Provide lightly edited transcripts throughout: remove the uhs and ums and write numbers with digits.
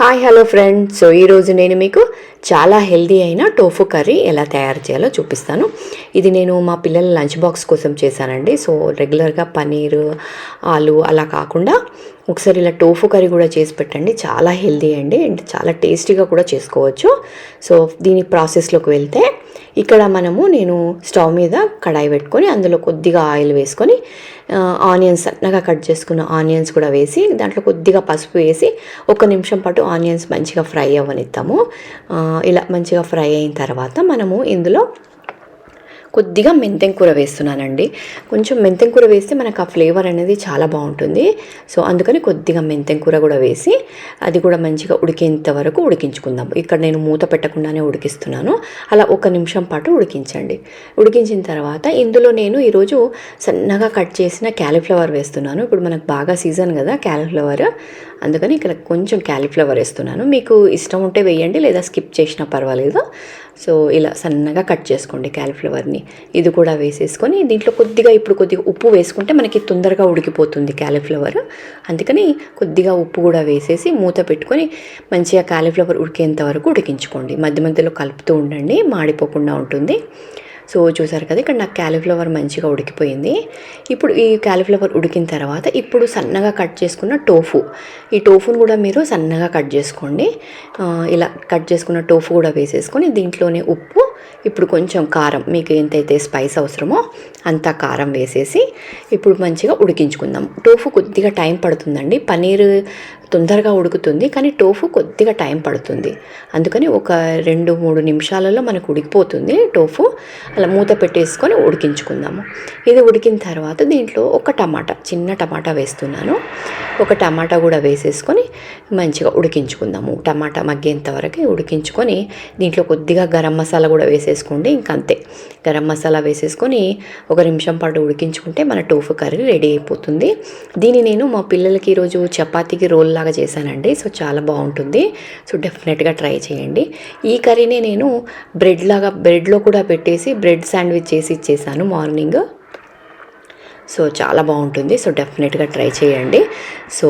Hi hello friends. So ఈరోజు నేను మీకు చాలా హెల్దీ అయిన టోఫు కర్రీ ఎలా తయారు చేయాలో చూపిస్తాను. ఇది నేను మా పిల్లల లంచ్ బాక్స్ కోసం చేశానండి. సో రెగ్యులర్గా పన్నీర్ ఆలు అలా కాకుండా ఒకసారి ఇలా టోఫు కర్రీ కూడా చేసి పెట్టండి. చాలా హెల్దీ అండి అండ్ చాలా టేస్టీగా కూడా చేసుకోవచ్చు. సో దీని ప్రాసెస్లోకి వెళ్తే ఇక్కడ నేను స్టవ్ మీద కడాయి పెట్టుకొని అందులో కొద్దిగా ఆయిల్ వేసుకొని ఆనియన్స్ సన్నగా కట్ చేసుకున్న ఆనియన్స్ కూడా వేసి దాంట్లో కొద్దిగా పసుపు వేసి 1 నిమిషం పాటు ఆనియన్స్ మంచిగా ఫ్రై అవ్వనిద్దాము. ఇలా మంచిగా ఫ్రై అయిన తర్వాత ఇందులో కొద్దిగా మెంతెం కూర వేస్తున్నానండి. కొంచెం మెంతెం కూర వేస్తే మనకు ఆ ఫ్లేవర్ అనేది చాలా బాగుంటుంది. సో అందుకని కొద్దిగా మెంతెం కూర కూడా వేసి అది కూడా మంచిగా ఉడికేంత వరకు ఉడికించుకుందాం. ఇక్కడ నేను మూత పెట్టకుండానే ఉడికిస్తున్నాను. అలా 1 నిమిషం పాటు ఉడికించండి. ఉడికించిన తర్వాత ఇందులో నేను ఈరోజు సన్నగా కట్ చేసిన క్యాలీఫ్లవర్ వేస్తున్నాను. ఇప్పుడు మనకు బాగా సీజన్ కదా క్యాలీఫ్లవర్, అందుకని ఇక్కడ కొంచెం క్యాలీఫ్లవర్ వేస్తున్నాను. మీకు ఇష్టం ఉంటే వేయండి, లేదా స్కిప్ చేసినా పర్వాలేదు. సో ఇలా సన్నగా కట్ చేసుకోండి క్యాలీఫ్లవర్ని. ఇది కూడా వేసేసుకొని దీంట్లో కొద్దిగా ఉప్పు వేసుకుంటే మనకి తొందరగా ఉడికిపోతుంది క్యాలీఫ్లవర్. అందుకని కొద్దిగా ఉప్పు కూడా వేసేసి మూత పెట్టుకొని మంచిగా క్యాలీఫ్లవర్ ఉడికేంత వరకు ఉడికించుకోండి. మధ్య మధ్యలో కలుపుతూ ఉండండి, మాడిపోకుండా ఉంటుంది. సో చూసారు కదా, ఇక్కడ నాకు క్యాలీఫ్లవర్ మంచిగా ఉడికిపోయింది. ఇప్పుడు ఈ క్యాలీఫ్లవర్ ఉడికిన తర్వాత ఇప్పుడు సన్నగా కట్ చేసుకున్న టోఫు, ఈ టోఫును కూడా మీరు సన్నగా కట్ చేసుకోండి. ఇలా కట్ చేసుకున్న టోఫు కూడా వేసేసుకొని దీంట్లోనే ఉప్పు, ఇప్పుడు కొంచెం కారం, మీకు ఎంతైతే స్పైస్ అవసరమో అంత కారం వేసేసి ఇప్పుడు మంచిగా ఉడికించుకుందాం. టోఫు కొద్దిగా టైం పడుతుందండి. పన్నీర్ తొందరగా ఉడుకుతుంది, కానీ టోఫు కొద్దిగా టైం పడుతుంది. అందుకని ఒక 2-3 నిమిషాలలో మనకు ఉడికిపోతుంది టోఫు. అలా మూత పెట్టేసుకొని ఉడికించుకుందాము. ఇది ఉడికిన తర్వాత దీంట్లో ఒక టమాటా, చిన్న టమాటా వేస్తున్నాను. ఒక టమాటా కూడా వేసేసుకొని మంచిగా ఉడికించుకుందాము. టమాటా మగ్గేంత వరకు ఉడికించుకొని దీంట్లో కొద్దిగా గరం మసాలా కూడా వేసేసుకోండి. ఇంకంతే, గరం మసాలా వేసేసుకొని 1 నిమిషం పాటు ఉడికించుకుంటే మన టోఫు కర్రీ రెడీ అయిపోతుంది. దీన్ని నేను మా పిల్లలకి ఈరోజు చపాతీకి రోల్ లాగా చేశానండి. సో చాలా బాగుంటుంది. సో డెఫినెట్గా ట్రై చేయండి. ఈ కర్రీని నేను బ్రెడ్లో కూడా పెట్టేసి బ్రెడ్ శాండ్విచ్ చేసి ఇచ్చేసాను మార్నింగ్. సో చాలా బాగుంటుంది. సో డెఫినెట్గా ట్రై చేయండి. సో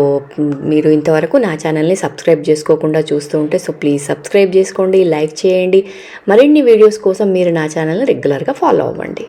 మీరు ఇంతవరకు నా ఛానల్ని సబ్స్క్రైబ్ చేసుకోకుండా చూస్తూ ఉంటే సో ప్లీజ్ సబ్స్క్రైబ్ చేసుకోండి, లైక్ చేయండి. మరిన్ని వీడియోస్ కోసం మీరు నా ఛానల్ని రెగ్యులర్గా ఫాలో అవ్వండి.